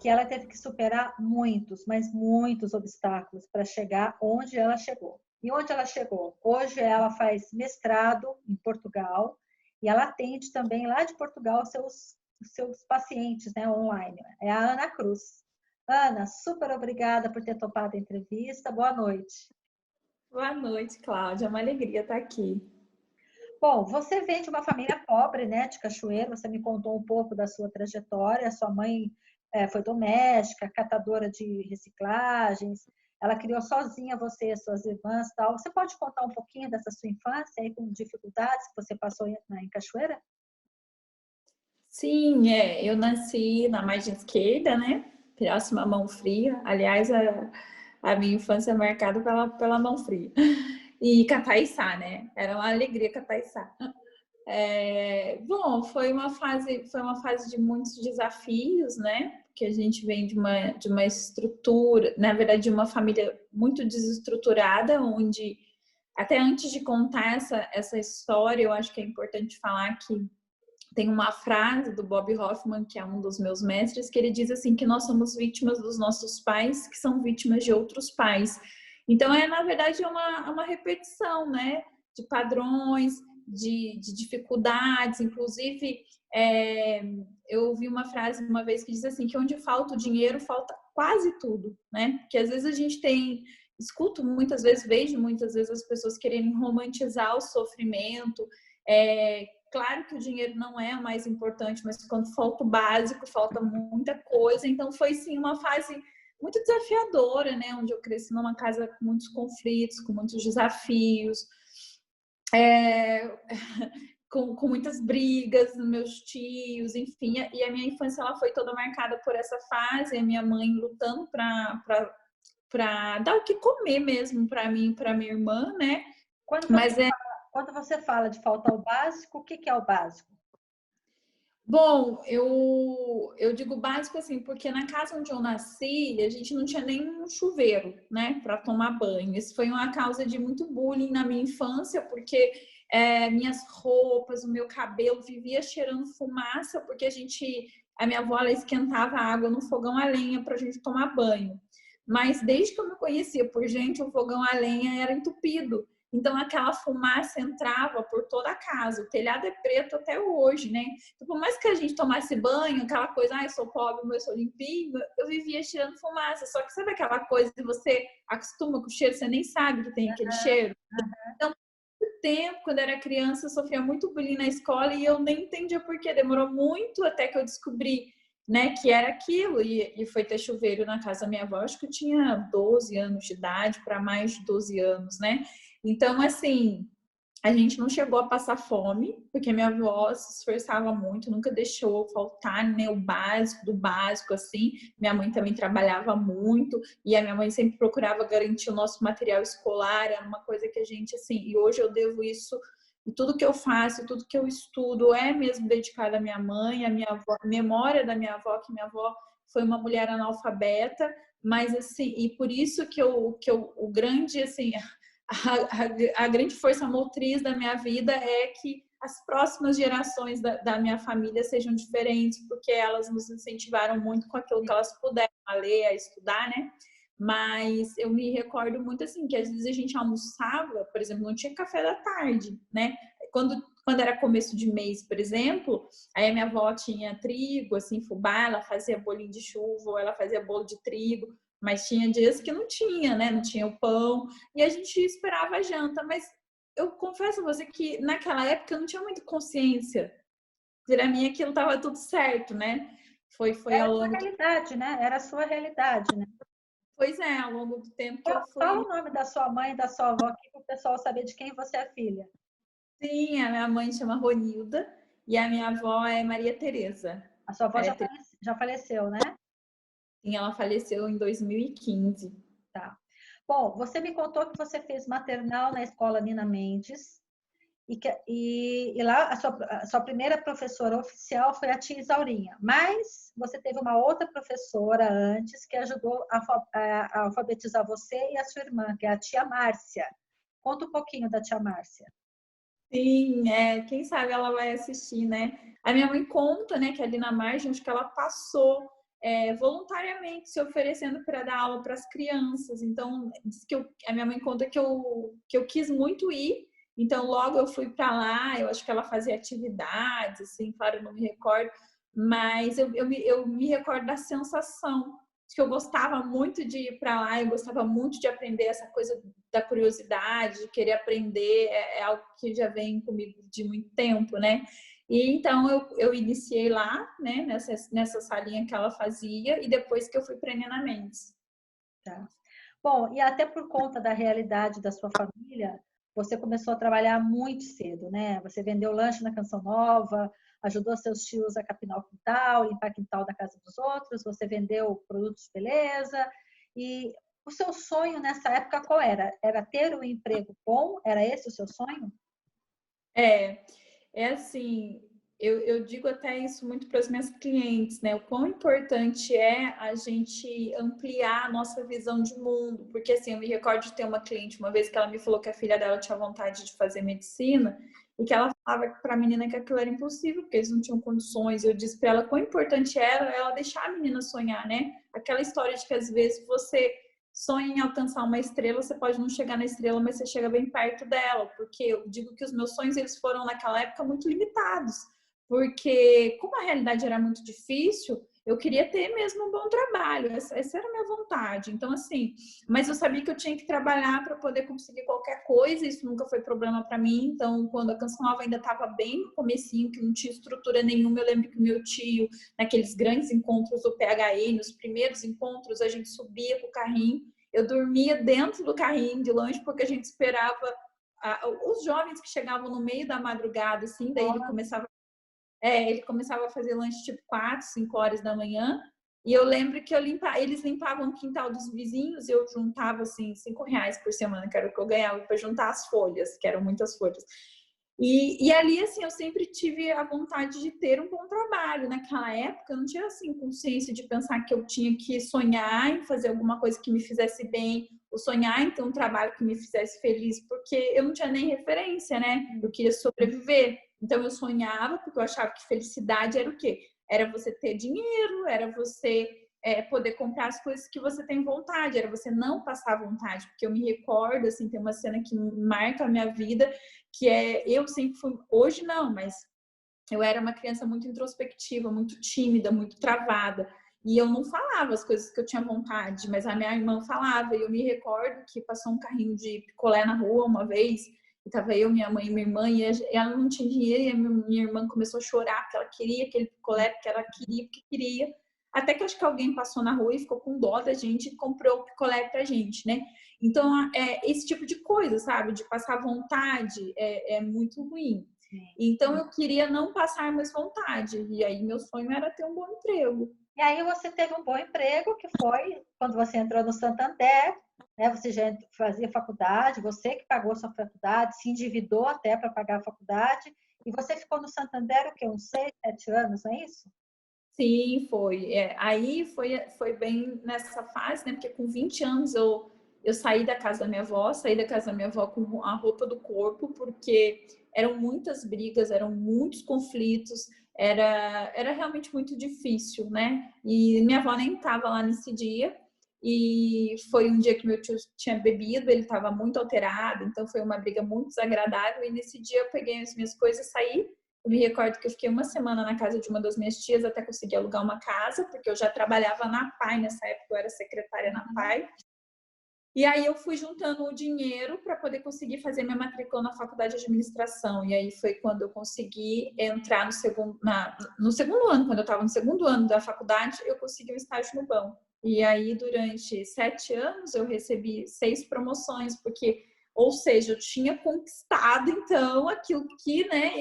que ela teve que superar muitos, mas muitos obstáculos para chegar onde ela chegou. E onde ela chegou? Hoje ela faz mestrado em Portugal e ela atende também lá de Portugal seus pacientes, né, online. É a Ana Cruz. Ana, super obrigada por ter topado a entrevista. Boa noite. Boa noite, Cláudia. É uma alegria estar aqui. Bom, você vem de uma família pobre, né, de Cachoeiro. Você me contou um pouco da sua trajetória. Sua mãe foi doméstica, catadora de reciclagens. Ela criou sozinha você e suas irmãs, tal. Você pode contar um pouquinho dessa sua infância aí com dificuldades que você passou em Cachoeira? Sim, eu nasci na margem esquerda, né? Próxima à Mão Fria. Aliás, a minha infância é marcada pela Mão Fria. E Cataiçá, né? Era uma alegria Cataiçá. Bom, foi uma fase de muitos desafios, né? Porque a gente vem de uma estrutura, na verdade, de uma família muito desestruturada, onde até antes de contar essa história, eu acho que é importante falar que tem uma frase do Bob Hoffman, que é um dos meus mestres, que ele diz assim que nós somos vítimas dos nossos pais, que são vítimas de outros pais. Então, na verdade, uma repetição, né? De padrões, de dificuldades. Inclusive, eu ouvi uma frase uma vez que diz assim, que onde falta o dinheiro, falta quase tudo, né? Porque às vezes a gente escuto muitas vezes, vejo muitas vezes as pessoas querendo romantizar o sofrimento, claro que o dinheiro não é o mais importante, mas quando falta o básico, falta muita coisa. Então, foi sim uma fase muito desafiadora, né? Onde eu cresci numa casa com muitos conflitos, com muitos desafios, com muitas brigas dos meus tios, enfim. E a minha infância ela foi toda marcada por essa fase, a minha mãe lutando para dar o que comer mesmo para mim e para minha irmã, né? Quando você fala de faltar o básico, o que é o básico? Bom, eu digo básico assim, porque na casa onde eu nasci, a gente não tinha nem um chuveiro, né, para tomar banho. Isso foi uma causa de muito bullying na minha infância, porque minhas roupas, o meu cabelo vivia cheirando fumaça, porque a minha avó ela esquentava a água no fogão a lenha para a gente tomar banho. Mas desde que eu me conhecia por gente, o fogão a lenha era entupido. Então, aquela fumaça entrava por toda a casa. O telhado é preto até hoje, né? Então, por mais que a gente tomasse banho, aquela coisa, eu sou pobre, mas eu sou limpinho, eu vivia tirando fumaça. Só que sabe aquela coisa de você acostuma com o cheiro, você nem sabe que tem aquele cheiro? Então, muito tempo, quando eu era criança, eu sofria muito bullying na escola e eu nem entendia por quê. Demorou muito até que eu descobri, né, que era aquilo. E foi ter chuveiro na casa da minha avó. Acho que eu tinha 12 anos de idade, para mais de 12 anos, né? Então, assim, a gente não chegou a passar fome, porque minha avó se esforçava muito, nunca deixou faltar, né, o básico do básico, assim. Minha mãe também trabalhava muito, e a minha mãe sempre procurava garantir o nosso material escolar, era uma coisa que a gente, assim, e hoje eu devo isso, e tudo que eu faço, tudo que eu estudo é mesmo dedicado à minha mãe, à minha avó, a memória da minha avó, que minha avó foi uma mulher analfabeta, mas, assim, e por isso que o grande, assim, a grande força motriz da minha vida é que as próximas gerações da minha família sejam diferentes, porque elas nos incentivaram muito com aquilo que elas puderam, a ler, a estudar, né? Mas eu me recordo muito assim, que às vezes a gente almoçava, por exemplo, não tinha café da tarde, né? Quando era começo de mês, por exemplo, aí a minha avó tinha trigo, assim, fubá, ela fazia bolinho de chuva, ou ela fazia bolo de trigo, mas tinha dias que não tinha, né? Não tinha o pão, e a gente esperava a janta, mas eu confesso a você que naquela época eu não tinha muita consciência. Para mim aquilo estava tudo certo, né? Foi Era a ao sua longo do... realidade, né? Era a sua realidade, né? Pois é, ao longo do tempo que eu Fala fui... o nome da sua mãe e da sua avó aqui para o pessoal saber de quem você é filha. Sim, a minha mãe chama Ronilda e a minha avó é Maria Tereza. A sua avó Maria Tereza, já faleceu, né? ela faleceu em 2015. Tá. Bom, você me contou que você fez maternal na escola Nina Mendes e lá a sua primeira professora oficial foi a tia Isaurinha, mas você teve uma outra professora antes que ajudou a alfabetizar você e a sua irmã, que é a tia Márcia. Conta um pouquinho da tia Márcia. Sim, quem sabe ela vai assistir, né? A minha mãe conta, né, que ali na margem, acho que ela passou voluntariamente se oferecendo para dar aula para as crianças. Então, diz que a minha mãe conta que eu quis muito ir. Então, logo eu fui para lá. Eu acho que ela fazia atividades, assim, claro, eu não me recordo. Mas eu me recordo da sensação que eu gostava muito de ir para lá, eu gostava muito de aprender essa coisa da curiosidade, de querer aprender, é algo que já vem comigo de muito tempo, né? E então eu iniciei lá, né, nessa salinha que ela fazia, e depois que eu fui para Nina Mendes. Tá. Bom, e até por conta da realidade da sua família, você começou a trabalhar muito cedo, né? Você vendeu lanche na Canção Nova, ajudou seus tios a capinar o quintal, limpar o quintal da casa dos outros, você vendeu produtos de beleza. E o seu sonho nessa época qual era? Era ter um emprego bom? Era esse o seu sonho? É assim, eu digo até isso muito para as minhas clientes, né? O quão importante é a gente ampliar a nossa visão de mundo. Porque, assim, eu me recordo de ter uma cliente uma vez que ela me falou que a filha dela tinha vontade de fazer medicina e que ela falava para a menina que aquilo era impossível, porque eles não tinham condições. Eu disse para ela quão importante era ela deixar a menina sonhar, né? Aquela história de que às vezes você sonha em alcançar uma estrela, você pode não chegar na estrela, mas você chega bem perto dela, porque eu digo que os meus sonhos eles foram naquela época muito limitados, porque como a realidade era muito difícil, eu queria ter mesmo um bom trabalho, essa era a minha vontade. Então, assim, mas eu sabia que eu tinha que trabalhar para poder conseguir qualquer coisa, isso nunca foi problema para mim. Então, quando a Canção Nova ainda estava bem no comecinho, que não tinha estrutura nenhuma, eu lembro que meu tio, naqueles grandes encontros do PHI, nos primeiros encontros, a gente subia com o carrinho, eu dormia dentro do carrinho de lanche, porque a gente esperava os jovens que chegavam no meio da madrugada, assim, daí ele começava a fazer lanche tipo 4, 5 horas da manhã. E eu lembro que eles limpavam o quintal dos vizinhos e eu juntava assim R$ 5 por semana, que era o que eu ganhava para juntar as folhas, que eram muitas folhas. E ali, assim, eu sempre tive a vontade de ter um bom trabalho. Naquela época, eu não tinha, assim, consciência de pensar que eu tinha que sonhar em fazer alguma coisa que me fizesse bem, ou sonhar em ter um trabalho que me fizesse feliz, porque eu não tinha nem referência, né? Eu queria sobreviver. Então, eu sonhava, porque eu achava que felicidade era o quê? Era você ter dinheiro, era você poder comprar as coisas que você tem vontade, era você não passar vontade, porque eu me recordo, assim, tem uma cena que marca a minha vida, que eu sempre fui, hoje não, mas eu era uma criança muito introspectiva, muito tímida, muito travada, e eu não falava as coisas que eu tinha vontade, mas a minha irmã falava, e eu me recordo que passou um carrinho de picolé na rua uma vez, e tava eu, minha mãe e minha irmã, e ela não tinha dinheiro, e a minha irmã começou a chorar, porque ela queria aquele picolé, porque ela queria, porque queria, até que acho que alguém passou na rua e ficou com dó da gente e comprou o picolé pra gente, né? Então, esse tipo de coisa, sabe? De passar vontade é muito ruim. Então, eu queria não passar mais vontade. E aí, meu sonho era ter um bom emprego. E aí você teve um bom emprego, que foi quando você entrou no Santander, né? Você já fazia faculdade, você que pagou sua faculdade, se endividou até para pagar a faculdade, e você ficou no Santander o quê? Uns 6, 7 anos, não é isso? Sim, foi. Aí foi bem nessa fase, né? Porque com 20 anos eu saí da casa da minha avó, saí da casa da minha avó com a roupa do corpo, porque eram muitas brigas, eram muitos conflitos, era realmente muito difícil, né? E minha avó nem estava lá nesse dia, e foi um dia que meu tio tinha bebido, ele estava muito alterado, então foi uma briga muito desagradável, e nesse dia eu peguei as minhas coisas e saí. Eu me recordo que eu fiquei uma semana na casa de uma das minhas tias até conseguir alugar uma casa, porque eu já trabalhava na PAI, nessa época eu era secretária na PAI. E aí eu fui juntando o dinheiro para poder conseguir fazer minha matrícula na faculdade de administração. E aí foi quando eu consegui entrar no segundo ano, quando eu estava no segundo ano da faculdade, eu consegui um estágio no banco. E aí, durante 7 anos, eu recebi 6 promoções, porque, ou seja, eu tinha conquistado, então, aquilo que, né,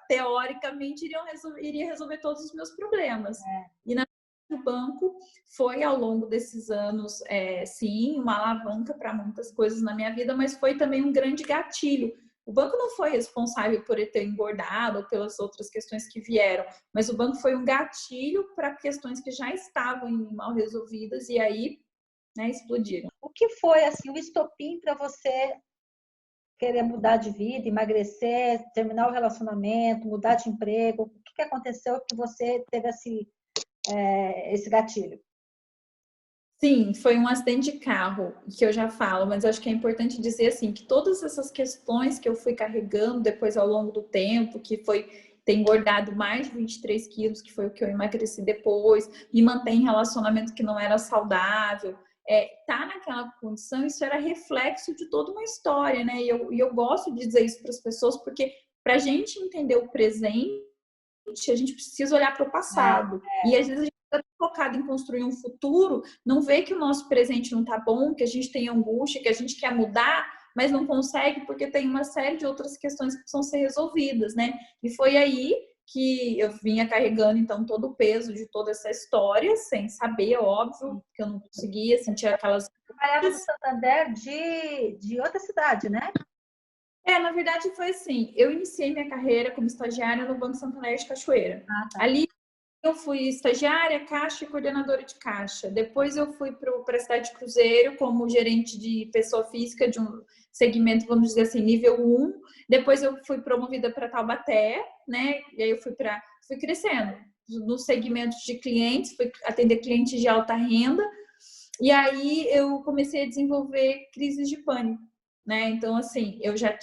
teoricamente, iria resolver todos os meus problemas. E na o banco foi ao longo desses anos, sim, uma alavanca para muitas coisas na minha vida, mas foi também um grande gatilho. O banco não foi responsável por eu ter engordado ou pelas outras questões que vieram, mas o banco foi um gatilho para questões que já estavam em mim mal resolvidas e aí, né, explodiram. O que foi assim o estopim para você querer mudar de vida, emagrecer, terminar o relacionamento, mudar de emprego? O que aconteceu que você teve esse gatilho? Sim, foi um acidente de carro, que eu já falo, mas acho que é importante dizer assim que todas essas questões que eu fui carregando depois ao longo do tempo, que foi ter engordado mais de 23 quilos, que foi o que eu emagreci depois, me manter em relacionamento que não era saudável, tá naquela condição, isso era reflexo de toda uma história, né? E eu gosto de dizer isso para as pessoas, porque para a gente entender o presente, a gente precisa olhar para o passado. E às vezes a gente está focado em construir um futuro, não vê que o nosso presente não está bom, que a gente tem angústia, que a gente quer mudar, mas não consegue porque tem uma série de outras questões que precisam ser resolvidas, né? E foi aí que eu vinha carregando, então, todo o peso de toda essa história, sem saber, óbvio, que eu não conseguia, sentir aquelas... Trabalhava no Santander de outra cidade, né? Na verdade foi assim, eu iniciei minha carreira como estagiária no Banco Santander de Cachoeira. Tá. Ali eu fui estagiária, caixa e coordenadora de caixa. Depois eu fui para a cidade de Cruzeiro como gerente de pessoa física de um segmento, vamos dizer assim, nível 1. Depois eu fui promovida para Taubaté, né? E aí eu fui crescendo nos segmentos de clientes, fui atender clientes de alta renda. E aí eu comecei a desenvolver crises de pânico. Né? Então, assim, eu já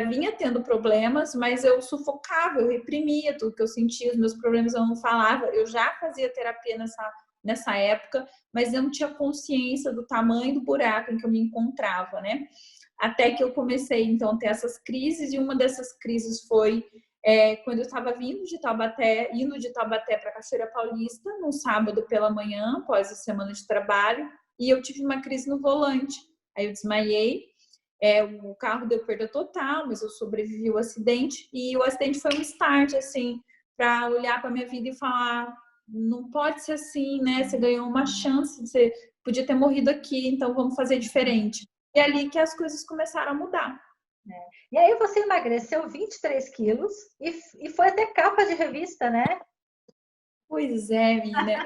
vinha tendo problemas, mas eu sufocava, eu reprimia tudo que eu sentia, os meus problemas eu não falava. Eu já fazia terapia nessa época, mas eu não tinha consciência do tamanho do buraco em que eu me encontrava, né? Até que eu comecei, então, a ter essas crises, e uma dessas crises foi quando eu estava indo de Taubaté para Cachoeira Paulista, num sábado pela manhã, após a semana de trabalho, e eu tive uma crise no volante. Aí eu desmaiei. O carro deu perda total, mas eu sobrevivi ao acidente. E o acidente foi um start, assim, para olhar para minha vida e falar: não pode ser assim, né? Você ganhou uma chance, você podia ter morrido aqui, então vamos fazer diferente. E é ali que as coisas começaram a mudar. E aí você emagreceu 23 quilos e foi até capa de revista, né? Pois é, menina.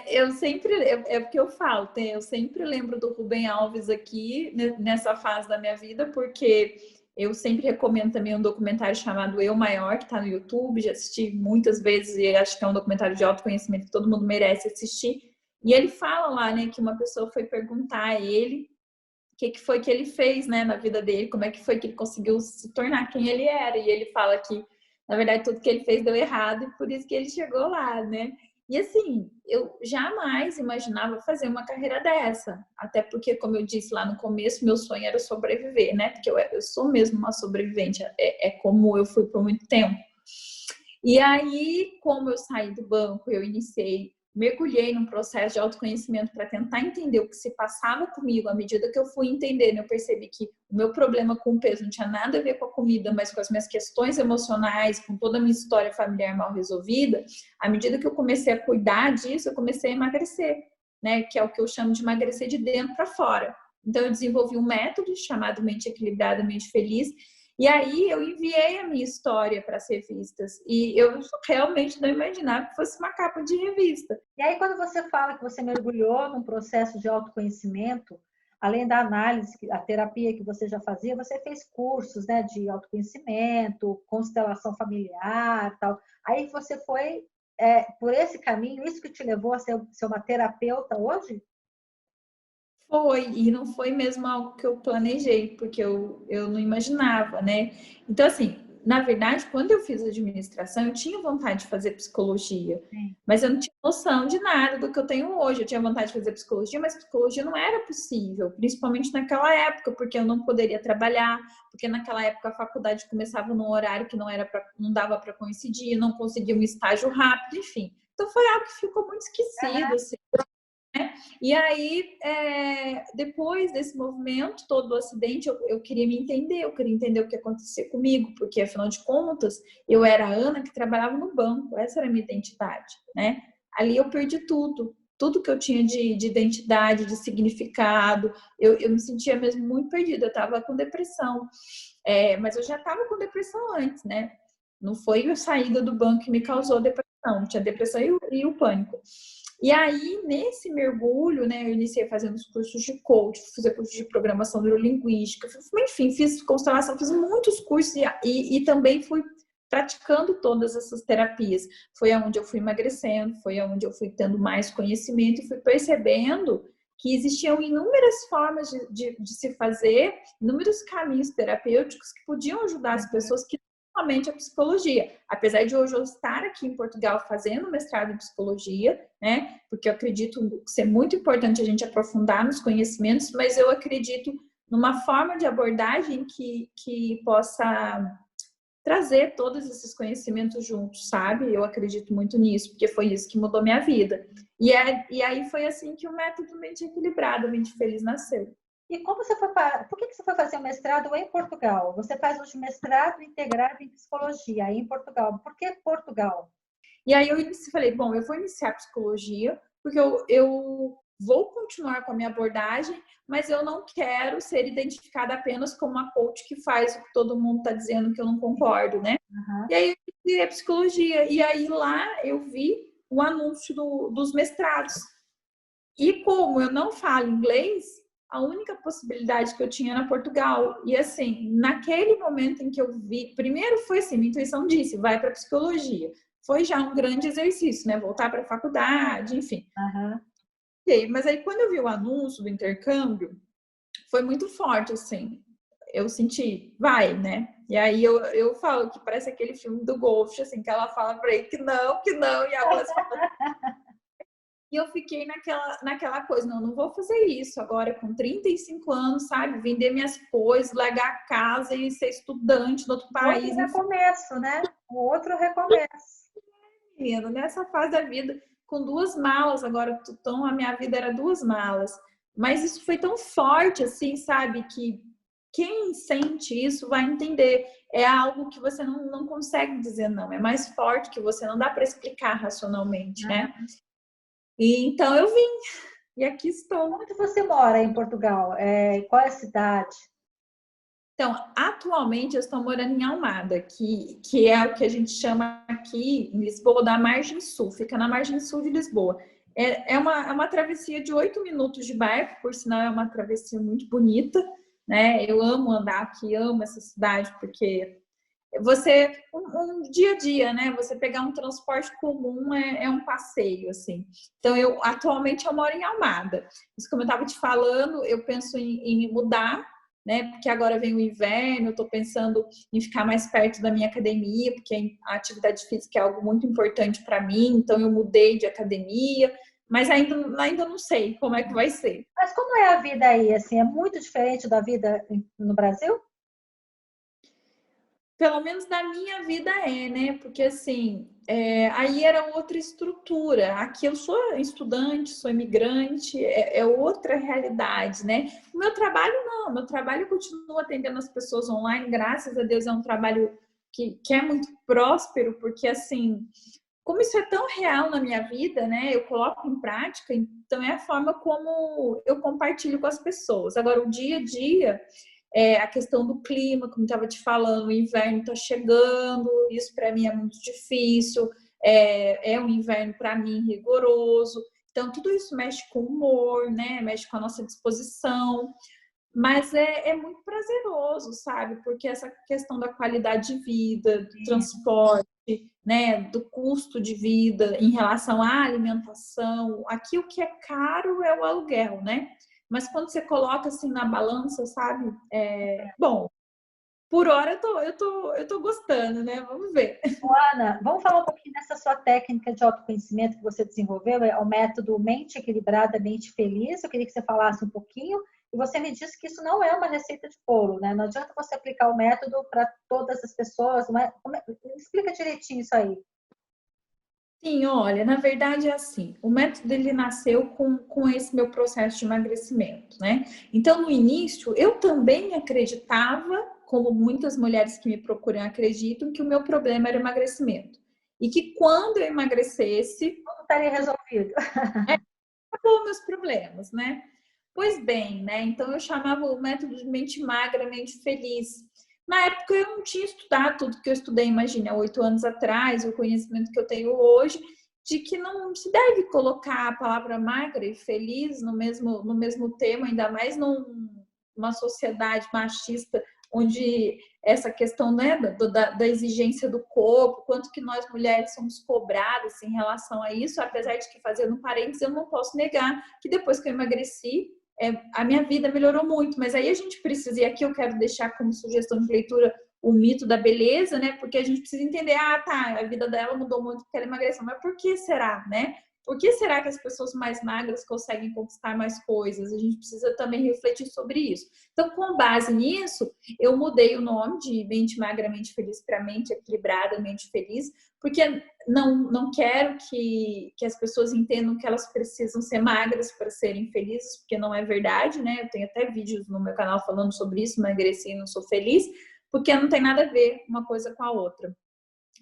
Eu sempre, porque eu falo, eu sempre lembro do Rubem Alves aqui nessa fase da minha vida, porque eu sempre recomendo também um documentário chamado Eu Maior, que está no YouTube, já assisti muitas vezes e acho que é um documentário de autoconhecimento que todo mundo merece assistir. E ele fala lá, né, que uma pessoa foi perguntar a ele o que foi que ele fez, né, na vida dele, como é que foi que ele conseguiu se tornar quem ele era. E ele fala que, na verdade, tudo que ele fez deu errado e por isso que ele chegou lá, né? E assim, eu jamais imaginava fazer uma carreira dessa. Até porque, como eu disse lá no começo, meu sonho era sobreviver, né? Porque eu sou mesmo uma sobrevivente, é como eu fui por muito tempo. E aí, como eu saí do banco, eu mergulhei num processo de autoconhecimento para tentar entender o que se passava comigo. À medida que eu fui entendendo, eu percebi que o meu problema com o peso não tinha nada a ver com a comida, mas com as minhas questões emocionais, com toda a minha história familiar mal resolvida. À medida que eu comecei a cuidar disso, eu comecei a emagrecer, né? Que é o que eu chamo de emagrecer de dentro para fora. Então, eu desenvolvi um método chamado Mente Equilibrada, Mente Feliz. E aí eu enviei a minha história para as revistas e eu realmente não imaginava que fosse uma capa de revista. E aí, quando você fala que você mergulhou num processo de autoconhecimento, além da análise, a terapia que você já fazia, você fez cursos, né, de autoconhecimento, constelação familiar, tal. Aí você foi por esse caminho, isso que te levou a ser uma terapeuta hoje? Foi, e não foi mesmo algo que eu planejei, porque eu não imaginava, né? Então, assim, na verdade, quando eu fiz administração, eu tinha vontade de fazer psicologia, mas eu não tinha noção de nada do que eu tenho hoje. Eu tinha vontade de fazer psicologia, mas psicologia não era possível, principalmente naquela época, porque eu não poderia trabalhar, porque naquela época a faculdade começava num horário que não dava para coincidir, não conseguia um estágio rápido, enfim. Então foi algo que ficou muito esquecido, assim. E aí, depois desse movimento, todo o acidente, eu queria me entender, eu queria entender o que acontecia comigo, porque, afinal de contas, eu era a Ana que trabalhava no banco, essa era a minha identidade, né? Ali eu perdi tudo que eu tinha de identidade, de significado, eu me sentia mesmo muito perdida, eu estava com depressão, mas eu já estava com depressão antes, né? Não foi a saída do banco que me causou depressão, tinha depressão e o pânico. E aí, nesse mergulho, né, eu iniciei fazendo os cursos de coach, fiz curso de programação neurolinguística, enfim, fiz constelação, fiz muitos cursos e também fui praticando todas essas terapias. Foi aonde eu fui emagrecendo, foi aonde eu fui tendo mais conhecimento e fui percebendo que existiam inúmeras formas de se fazer, inúmeros caminhos terapêuticos que podiam ajudar as pessoas, que não somente a psicologia. Apesar de hoje eu estar aqui em Portugal fazendo mestrado em psicologia, né? Porque eu acredito ser muito importante a gente aprofundar nos conhecimentos, mas eu acredito numa forma de abordagem que possa trazer todos esses conhecimentos juntos, sabe? Eu acredito muito nisso, porque foi isso que mudou minha vida. E aí foi assim que o método Mente Equilibrada, Mente Feliz nasceu. E como você foi para... Por que você foi fazer o mestrado em Portugal? Você faz hoje mestrado integrado em psicologia aí em Portugal. Por que Portugal? E aí eu falei, bom, eu vou iniciar psicologia, porque eu vou continuar com a minha abordagem, mas eu não quero ser identificada apenas como uma coach que faz o que todo mundo está dizendo que eu não concordo, né? Uhum. E aí eu fiz a psicologia. E aí lá eu vi o anúncio dos mestrados. E como eu não falo inglês, a única possibilidade que eu tinha era Portugal. E assim, naquele momento em que eu vi, primeiro foi assim, minha intuição disse, vai para psicologia. Foi já um grande exercício, né? Voltar para a faculdade, enfim. Uhum. Mas aí quando eu vi o anúncio do intercâmbio, foi muito forte, assim. Eu senti, vai, né? E aí eu falo que parece aquele filme do Ghost, assim, que ela fala pra ele que não, e a voz fala. E eu fiquei naquela coisa, não vou fazer isso agora com 35 anos, sabe? Vender minhas coisas, largar a casa e ser estudante no outro país. Outro recomeço, né? O outro recomeço. Menina, nessa fase da vida, com 2 malas, agora então a minha vida era 2 malas. Mas isso foi tão forte, assim, sabe? Que quem sente isso vai entender. É algo que você não consegue dizer não. É mais forte que você, não dá para explicar racionalmente, né? E então eu vim. E aqui estou. Onde você mora em Portugal? Qual é a cidade? Então, atualmente eu estou morando em Almada, que é o que a gente chama aqui em Lisboa da Margem Sul, fica na Margem Sul de Lisboa. É uma travessia de 8 minutos de barco, por sinal é uma travessia muito bonita, né? Eu amo andar aqui, amo essa cidade, porque um dia a dia, né? Você pegar um transporte comum é um passeio, assim. Então, atualmente eu moro em Almada. Mas como eu estava te falando, eu penso em mudar, né? Porque agora vem o inverno, eu estou pensando em ficar mais perto da minha academia, porque a atividade física é algo muito importante para mim, então eu mudei de academia, mas ainda não sei como é que vai ser. Mas como é a vida aí? Assim, é muito diferente da vida no Brasil? Pelo menos na minha vida né? Porque assim, aí era outra estrutura. Aqui eu sou estudante, sou imigrante, é outra realidade, né? O meu trabalho não, meu trabalho continua atendendo as pessoas online, graças a Deus é um trabalho que é muito próspero, porque assim, como isso é tão real na minha vida, né? Eu coloco em prática, então é a forma como eu compartilho com as pessoas. Agora, o dia a dia a questão do clima, como estava te falando, o inverno está chegando, isso para mim é muito difícil, é um inverno para mim rigoroso, então tudo isso mexe com o humor, né? Mexe com a nossa disposição, mas é muito prazeroso, sabe? Porque essa questão da qualidade de vida, do transporte, né? Do custo de vida em relação à alimentação, aqui o que é caro é o aluguel, né? Mas quando você coloca assim na balança, sabe? Bom, por hora eu tô gostando, né? Vamos ver. Ana, vamos falar um pouquinho dessa sua técnica de autoconhecimento que você desenvolveu, é o método Mente Equilibrada, Mente Feliz. Eu queria que você falasse um pouquinho. E você me disse que isso não é uma receita de bolo, né? Não adianta você aplicar o método para todas as pessoas. Não é... Explica direitinho isso aí. Sim, olha, na verdade é assim, o método ele nasceu com esse meu processo de emagrecimento, né? Então, no início, eu também acreditava, como muitas mulheres que me procuram acreditam, que o meu problema era emagrecimento. E que quando eu emagrecesse, Tudo estaria resolvido. acabou meus problemas, né? Pois bem, né? Então eu chamava o método de mente magra, mente feliz. Na época eu não tinha estudado tudo que eu estudei, imagina, há 8 anos atrás, o conhecimento que eu tenho hoje, de que não se deve colocar a palavra magra e feliz no mesmo tema, ainda mais numa sociedade machista onde essa questão, né, da exigência do corpo, quanto que nós mulheres somos cobradas em relação a isso, apesar de que, fazendo um parênteses, eu não posso negar que depois que eu emagreci, a minha vida melhorou muito, mas aí a gente precisa, e aqui eu quero deixar como sugestão de leitura o mito da beleza, né? Porque a gente precisa entender, tá, a vida dela mudou muito porque ela emagreceu, mas por que será, né? Por que será que as pessoas mais magras conseguem conquistar mais coisas? A gente precisa também refletir sobre isso. Então, com base nisso, eu mudei o nome de Mente Magra, Mente Feliz para Mente Equilibrada, Mente Feliz, porque não quero que as pessoas entendam que elas precisam ser magras para serem felizes, porque não é verdade, né? Eu tenho até vídeos no meu canal falando sobre isso, emagreci e não sou feliz, porque não tem nada a ver uma coisa com a outra.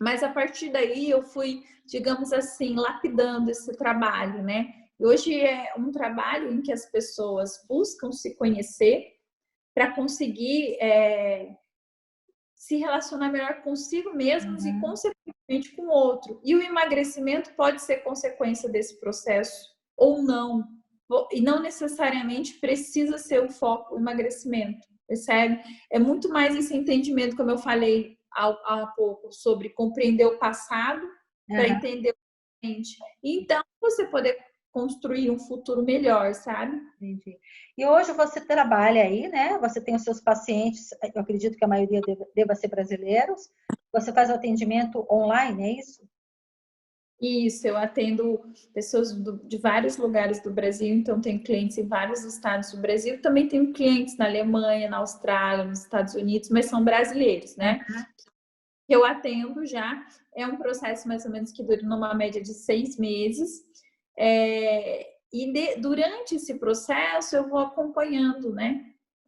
Mas a partir daí eu fui, digamos assim, lapidando esse trabalho, né? E hoje é um trabalho em que as pessoas buscam se conhecer para conseguir se relacionar melhor consigo mesmos e, consequentemente, com o outro. E o emagrecimento pode ser consequência desse processo ou não. E não necessariamente precisa ser o foco o emagrecimento, percebe? É muito mais esse entendimento, como eu falei há pouco, sobre compreender o passado para entender o presente. Então, você poder construir um futuro melhor, sabe? Entendi. E hoje você trabalha aí, né? Você tem os seus pacientes, eu acredito que a maioria deva ser brasileiros. Você faz o atendimento online, é isso? Isso, eu atendo pessoas de vários lugares do Brasil, então tenho clientes em vários estados do Brasil. Também tenho clientes na Alemanha, na Austrália, nos Estados Unidos, mas são brasileiros, né? Eu atendo já, é um processo mais ou menos que dura numa média de 6 meses. Durante esse processo eu vou acompanhando, né?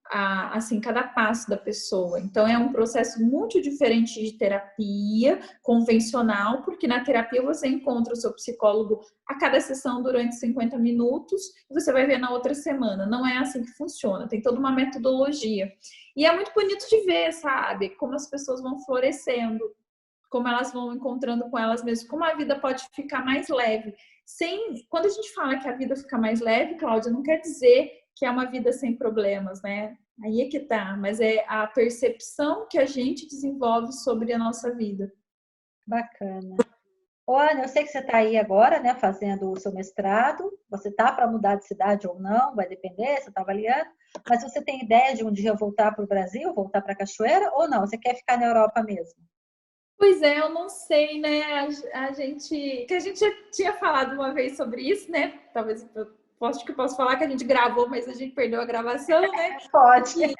Assim, cada passo da pessoa. Então, é um processo muito diferente de terapia convencional, porque na terapia você encontra o seu psicólogo a cada sessão durante 50 minutos e você vai ver na outra semana. Não é assim que funciona, tem toda uma metodologia. E é muito bonito de ver, sabe? Como as pessoas vão florescendo, como elas vão encontrando com elas mesmas, como a vida pode ficar mais leve. Quando a gente fala que a vida fica mais leve, Cláudia, não quer dizer que é uma vida sem problemas, né? Aí é que tá, mas é a percepção que a gente desenvolve sobre a nossa vida. Bacana. Ana, eu sei que você está aí agora, né, fazendo o seu mestrado. Você tá para mudar de cidade ou não, vai depender, você está avaliando. Mas você tem ideia de um dia voltar para o Brasil, voltar para Cachoeira ou não? Você quer ficar na Europa mesmo? Pois é, eu não sei, né? A gente já tinha falado uma vez sobre isso, né? Talvez acho que eu posso falar que a gente gravou, mas a gente perdeu a gravação, né? Pode.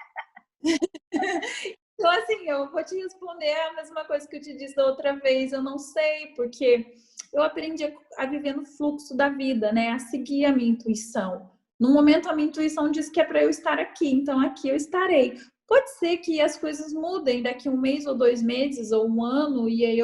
Então, assim, eu vou te responder a mesma coisa que eu te disse da outra vez. Eu não sei, porque eu aprendi a viver no fluxo da vida, né? A seguir a minha intuição. No momento, a minha intuição diz que é para eu estar aqui, então aqui eu estarei. Pode ser que as coisas mudem daqui 1 mês ou 2 meses ou 1 ano, e aí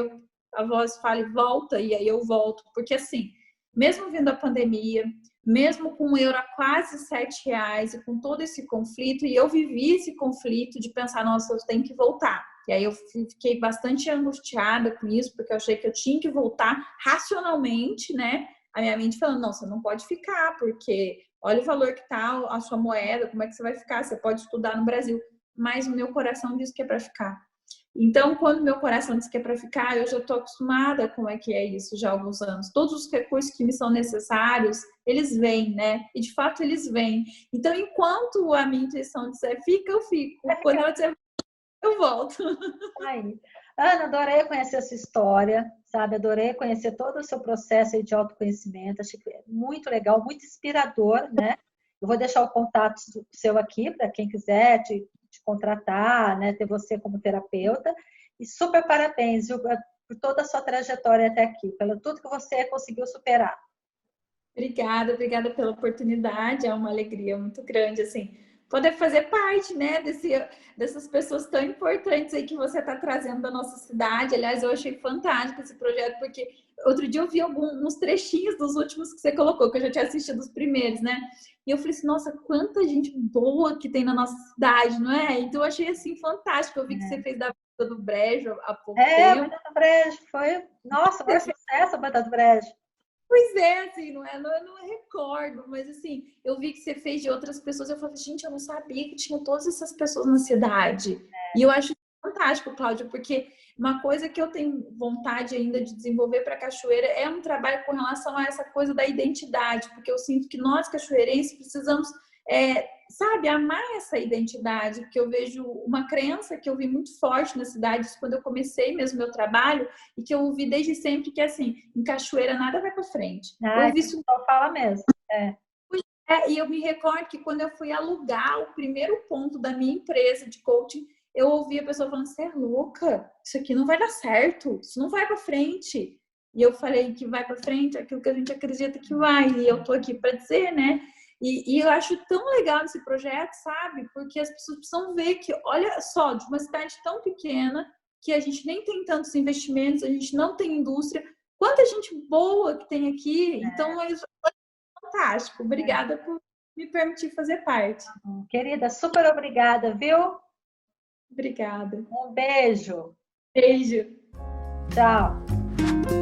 a voz fale, volta, e aí eu volto. Porque, assim, mesmo vindo a pandemia, mesmo com o euro a quase R$ 7 e com todo esse conflito, e eu vivi esse conflito de pensar, nossa, eu tenho que voltar. E aí eu fiquei bastante angustiada com isso, porque eu achei que eu tinha que voltar racionalmente, né? A minha mente falando, não, você não pode ficar, porque olha o valor que tá a sua moeda, como é que você vai ficar? Você pode estudar no Brasil. Mas o meu coração diz que é para ficar. Então, quando meu coração diz que é para ficar, eu já estou acostumada com como é que é isso já há alguns anos. Todos os recursos que me são necessários, eles vêm, né? E de fato eles vêm. Então, enquanto a minha intuição disser fica, eu fico. Quando ela disser eu volto. Aí. Ana, adorei conhecer a sua história, sabe? Adorei conhecer todo o seu processo aí de autoconhecimento. Achei que é muito legal, muito inspirador, né? Eu vou deixar o contato seu aqui para quem quiser te contratar, né? Ter você como terapeuta. E super parabéns, viu, por toda a sua trajetória até aqui, pelo tudo que você conseguiu superar. Obrigada pela oportunidade. É uma alegria muito grande, assim, poder fazer parte, né, dessas pessoas tão importantes aí que você está trazendo da nossa cidade. Aliás, eu achei fantástico esse projeto, porque outro dia eu vi alguns trechinhos dos últimos que você colocou, que eu já tinha assistido os primeiros, né? E eu falei assim, nossa, quanta gente boa que tem na nossa cidade, não é? Então eu achei, assim, fantástico. Eu vi que você fez da Banda do Brejo há pouco a tempo. Banda do Brejo foi, nossa, um sucesso a Banda do Brejo. Pois é, assim, eu não recordo, mas assim, eu vi que você fez de outras pessoas, eu falei, gente, eu não sabia que tinha todas essas pessoas na cidade. E eu acho fantástico, Cláudia, porque uma coisa que eu tenho vontade ainda de desenvolver para a cachoeira é um trabalho com relação a essa coisa da identidade, porque eu sinto que nós, cachoeirenses, precisamos, sabe, amar essa identidade, porque eu vejo uma crença que eu vi muito forte na cidade, quando eu comecei mesmo meu trabalho, e que eu ouvi desde sempre, que assim, em cachoeira nada vai para frente. Eu ouvi isso. Só fala mesmo. E eu me recordo que quando eu fui alugar o primeiro ponto da minha empresa de coaching, eu ouvi a pessoa falando, você é louca, isso aqui não vai dar certo, isso não vai para frente. E eu falei que vai para frente aquilo que a gente acredita que vai, e eu tô aqui para dizer, né? E eu acho tão legal esse projeto, sabe? Porque as pessoas precisam ver que, olha só, de uma cidade tão pequena, que a gente nem tem tantos investimentos, a gente não tem indústria, quanta gente boa que tem aqui. Então, fantástico. Obrigada por me permitir fazer parte. Querida, super obrigada, viu? Obrigada. Um beijo. Beijo. Tchau.